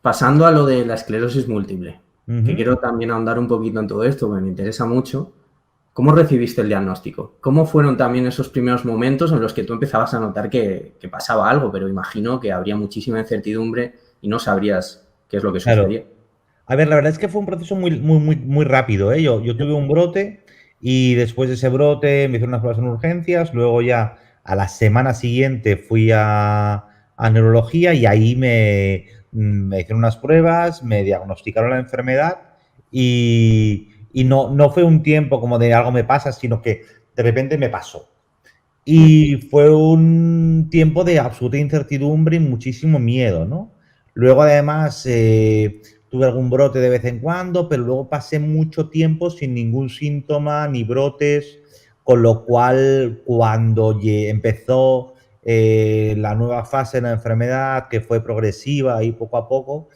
Pasando a lo de la esclerosis múltiple, que Ujú. quiero también ahondar un poquito en todo esto, porque me interesa mucho. ¿Cómo recibiste el diagnóstico? ¿Cómo fueron también esos primeros momentos en los que tú empezabas a notar que pasaba algo? Pero imagino que habría muchísima incertidumbre y no sabrías qué es lo que Claro. sucedía. A ver, la verdad es que fue un proceso muy rápido, ¿eh? Yo tuve un brote y después de ese brote me hicieron unas pruebas en urgencias, luego ya a la semana siguiente fui a neurología y ahí me hicieron unas pruebas, me diagnosticaron la enfermedad y no fue un tiempo como de algo me pasa, sino que de repente me pasó. Y fue un tiempo de absoluta incertidumbre y muchísimo miedo, ¿no? Luego, además, tuve algún brote de vez en cuando, pero luego pasé mucho tiempo sin ningún síntoma ni brotes, con lo cual, cuando empezó la nueva fase de la enfermedad, que fue progresiva y poco a poco,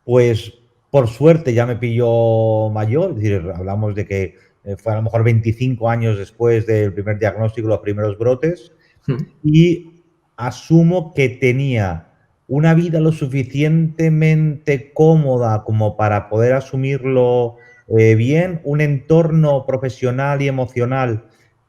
pues por suerte ya me pilló mayor, es decir, hablamos de que fue a lo mejor 25 años después del primer diagnóstico, los primeros brotes, y asumo que tenía una vida lo suficientemente cómoda como para poder asumirlo bien, un entorno profesional y emocional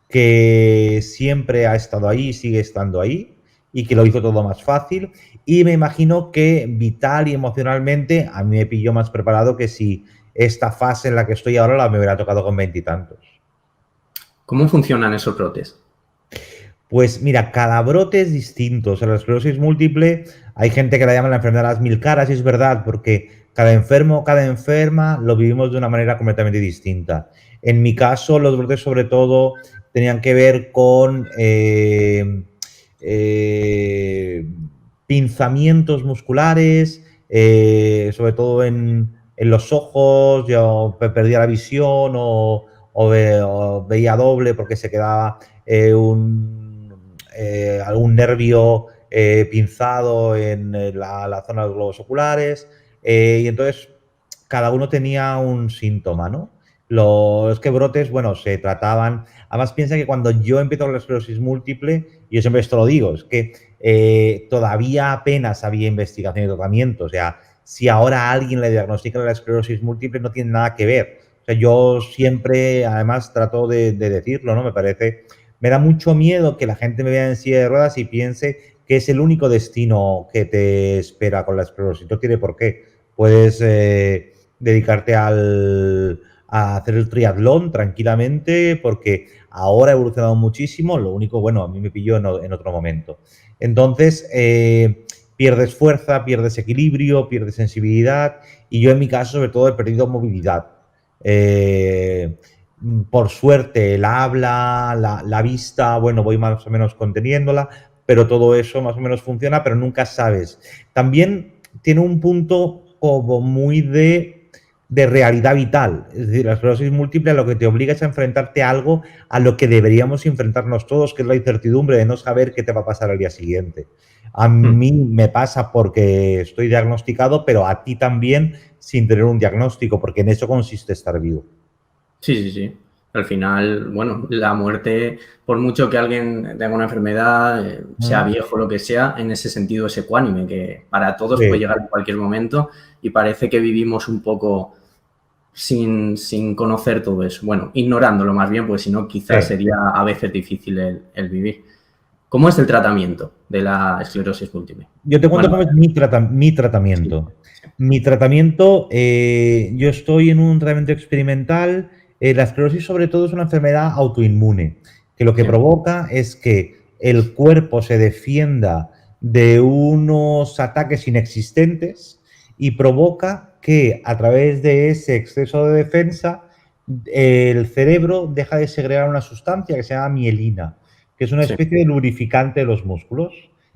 que siempre ha estado ahí, sigue estando ahí y que lo hizo todo más fácil. Y me imagino que vital y emocionalmente a mí me pilló más preparado que si esta fase en la que estoy ahora la me hubiera tocado con veintitantos. ¿Cómo funcionan esos brotes? Pues mira, cada brote es distinto. O sea, la esclerosis múltiple, hay gente que la llama la enfermedad de las mil caras, y es verdad, porque cada enfermo, cada enferma lo vivimos de una manera completamente distinta. En mi caso, los brotes sobre todo tenían que ver con eh, pinzamientos musculares, sobre todo en los ojos, yo perdía la visión o veía doble porque se quedaba algún nervio pinzado en la zona de los globos oculares, y entonces cada uno tenía un síntoma, ¿no? Los que brotes, bueno, se trataban. Además, piensa que cuando yo empiezo con la esclerosis múltiple, yo siempre esto lo digo, es que todavía apenas había investigación y tratamiento. O sea, si ahora a alguien le diagnostican la esclerosis múltiple, no tiene nada que ver. O sea, yo siempre, además, trato de decirlo, ¿no? Me da mucho miedo que la gente me vea en silla de ruedas y piense que es el único destino que te espera con la esclerosis. No tiene por qué. Puedes dedicarte a hacer el triatlón tranquilamente porque ahora ha evolucionado muchísimo. Lo único, bueno, a mí me pilló en otro momento. Entonces, pierdes fuerza, pierdes equilibrio, pierdes sensibilidad y yo en mi caso sobre todo he perdido movilidad. Eh, por suerte, el habla, la vista, bueno, voy más o menos conteniéndola, pero todo eso más o menos funciona, pero nunca sabes. También tiene un punto como muy de realidad vital. Es decir, la esclerosis múltiple a lo que te obliga es a enfrentarte a algo a lo que deberíamos enfrentarnos todos, que es la incertidumbre de no saber qué te va a pasar al día siguiente. A mí me pasa porque estoy diagnosticado, pero a ti también sin tener un diagnóstico, porque en eso consiste estar vivo. Sí, sí, sí. Al final, bueno, la muerte, por mucho que alguien tenga una enfermedad, sea ¿Mm? viejo, lo que sea, en ese sentido es ecuánime, que para todos puede Sí, llegar en cualquier momento y parece que vivimos un poco sin conocer todo eso. Bueno, ignorándolo más bien, pues si no, sí. quizás sería a veces difícil el vivir. ¿Cómo es el tratamiento de la esclerosis múltiple? Yo te cuento Bueno, cómo es mi sí, tratamiento. sí, Mi tratamiento, yo estoy en un tratamiento experimental. La esclerosis sobre todo es una enfermedad autoinmune, que lo que sí, provoca es que el cuerpo se defienda de unos ataques inexistentes y provoca que a través de ese exceso de defensa el cerebro deja de segregar una sustancia que se llama mielina, que es una sí. especie de lubrificante de los músculos.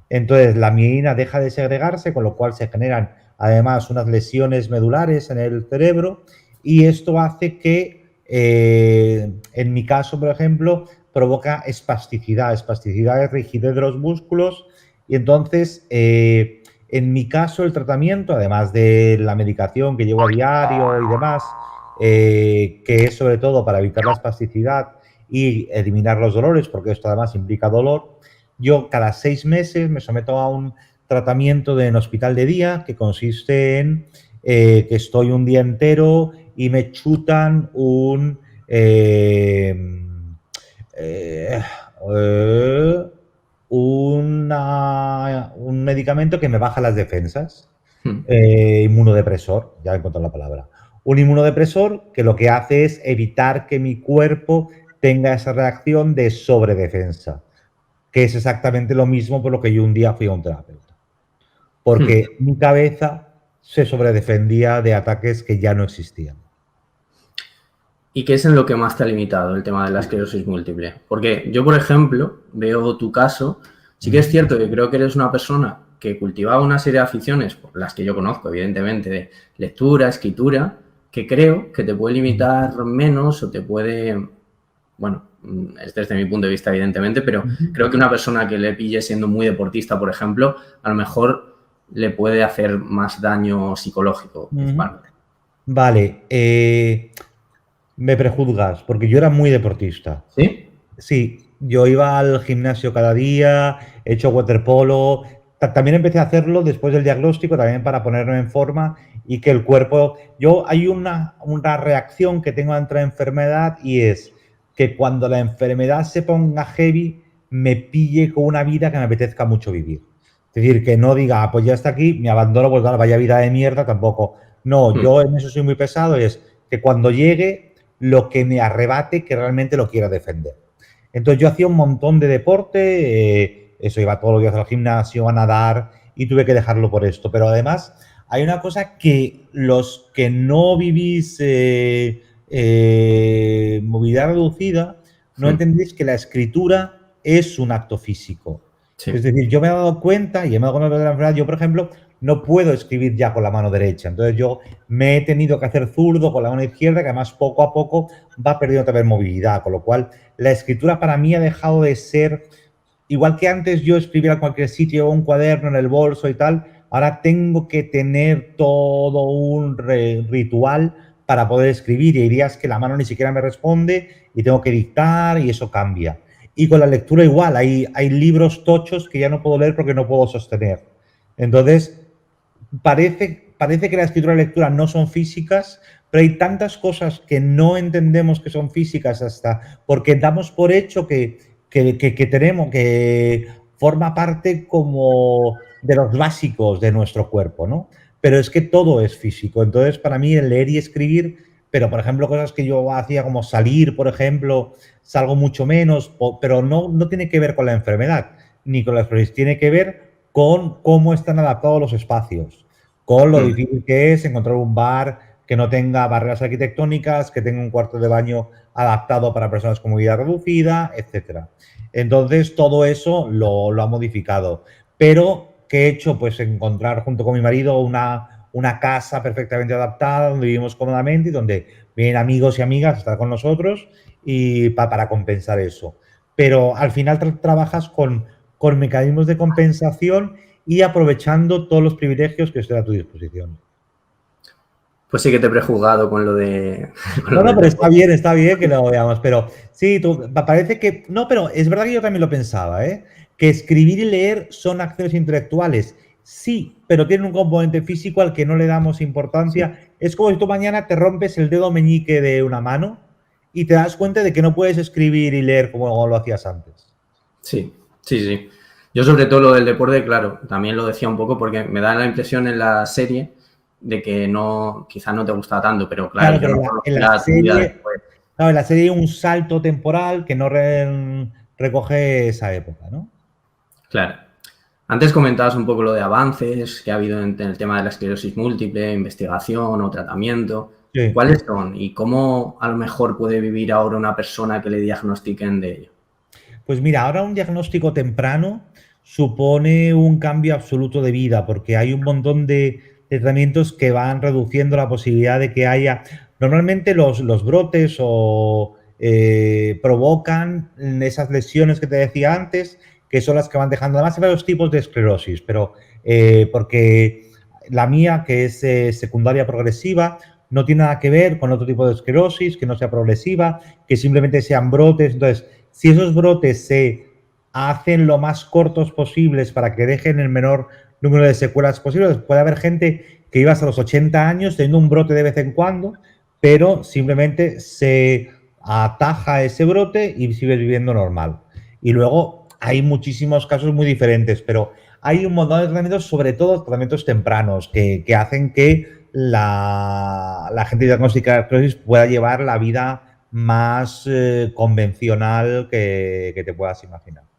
Entonces, la mielina deja de segregarse, con lo cual se generan además unas lesiones medulares en el cerebro y esto hace que, en mi caso, por ejemplo, provoca espasticidad. Espasticidad es rigidez de los músculos y entonces, en mi caso, el tratamiento, además de la medicación que llevo a diario y demás, que es sobre todo para evitar la espasticidad y eliminar los dolores, porque esto además implica dolor, yo cada 6 meses me someto a un tratamiento en hospital de día que consiste en que estoy un día entero y me chutan un medicamento que me baja las defensas, inmunodepresor, ya he encontrado la palabra. Un inmunodepresor que lo que hace es evitar que mi cuerpo tenga esa reacción de sobredefensa, que es exactamente lo mismo por lo que yo un día fui a un terapeuta. Porque mi cabeza se sobredefendía de ataques que ya no existían. ¿Y qué es en lo que más te ha limitado el tema de la esclerosis múltiple? Porque yo, por ejemplo, veo tu caso, sí que es cierto que creo que eres una persona que cultivaba una serie de aficiones, por las que yo conozco, evidentemente, de lectura, escritura, que creo que te puede limitar menos o te puede, bueno, es desde mi punto de vista, evidentemente, pero creo que una persona que le pille siendo muy deportista, por ejemplo, a lo mejor le puede hacer más daño psicológico. Vale, me prejuzgas, porque yo era muy deportista. ¿Sí? Sí, yo iba al gimnasio cada día, he hecho waterpolo. También empecé a hacerlo después del diagnóstico, también para ponerme en forma y que el cuerpo... Hay una reacción que tengo ante la enfermedad y es que cuando la enfermedad se ponga heavy, me pille con una vida que me apetezca mucho vivir. Es decir, que no diga, pues ya está aquí, me abandono, pues vaya vida de mierda, tampoco. No, yo en eso soy muy pesado, es que cuando llegue, lo que me arrebate, que realmente lo quiera defender. Entonces yo hacía un montón de deporte, eso, iba todos los días al gimnasio, a nadar y tuve que dejarlo por esto. Pero además hay una cosa que los que no vivís movilidad reducida no entendéis, que la escritura es un acto físico. Sí. Es decir, yo me he dado cuenta y me he dado cuenta de la enfermedad. Yo, por ejemplo, no puedo escribir ya con la mano derecha. Entonces yo me he tenido que hacer zurdo con la mano izquierda, que además poco a poco va perdiendo también movilidad. Con lo cual, la escritura para mí ha dejado de ser... Igual que antes yo escribía en cualquier sitio, un cuaderno en el bolso y tal, ahora tengo que tener todo un ritual para poder escribir. Y hay días que la mano ni siquiera me responde y tengo que dictar y eso cambia. Y con la lectura igual, hay libros tochos que ya no puedo leer porque no puedo sostener. Entonces, parece que la escritura y la lectura no son físicas, pero hay tantas cosas que no entendemos que son físicas hasta porque damos por hecho que tenemos, que forma parte como de los básicos de nuestro cuerpo, ¿no? Pero es que todo es físico. Entonces, para mí, el leer y escribir, pero, por ejemplo, cosas que yo hacía como salir, por ejemplo, salgo mucho menos, pero no tiene que ver con la enfermedad, ni con la esclerosis, tiene que ver con cómo están adaptados los espacios, con lo difícil que es encontrar un bar que no tenga barreras arquitectónicas, que tenga un cuarto de baño adaptado para personas con movilidad reducida, etcétera. Entonces, todo eso lo ha modificado. Pero, ¿qué he hecho? Pues encontrar junto con mi marido una casa perfectamente adaptada, donde vivimos cómodamente y donde vienen amigos y amigas a estar con nosotros y para compensar eso. Pero al final trabajas con mecanismos de compensación y aprovechando todos los privilegios que estén a tu disposición. Pues sí que te he prejuzgado con lo de... No, pero está bien que lo veamos, pero sí, parece que... No, pero es verdad que yo también lo pensaba, ¿eh? Que escribir y leer son acciones intelectuales. Sí, pero tienen un componente físico al que no le damos importancia. Sí. Es como si tú mañana te rompes el dedo meñique de una mano y te das cuenta de que no puedes escribir y leer como lo hacías antes. Sí. Yo sobre todo lo del deporte, claro, también lo decía un poco porque me da la impresión en la serie de que no, quizás no te gusta tanto, pero claro, yo no en la serie, claro, en la serie hay un salto temporal que no recoge esa época, ¿no? Claro. Antes comentabas un poco lo de avances que ha habido en el tema de la esclerosis múltiple, investigación o tratamiento. Sí. ¿Cuáles son? ¿Y cómo a lo mejor puede vivir ahora una persona que le diagnostiquen de ello? Pues mira, ahora un diagnóstico temprano supone un cambio absoluto de vida porque hay un montón de tratamientos que van reduciendo la posibilidad de que haya... Normalmente los brotes provocan esas lesiones que te decía antes, que son las que van dejando... Además, hay varios tipos de esclerosis, pero porque la mía, que es secundaria progresiva, no tiene nada que ver con otro tipo de esclerosis, que no sea progresiva, que simplemente sean brotes. Entonces, si esos brotes se hacen lo más cortos posibles para que dejen el menor número de secuelas posibles. Puede haber gente que viva hasta los 80 años teniendo un brote de vez en cuando, pero simplemente se ataja ese brote y sigue viviendo normal. Y luego hay muchísimos casos muy diferentes, pero hay un montón de tratamientos, sobre todo tratamientos tempranos, que hacen que la gente diagnosticada de esclerosis pueda llevar la vida más convencional que te puedas imaginar.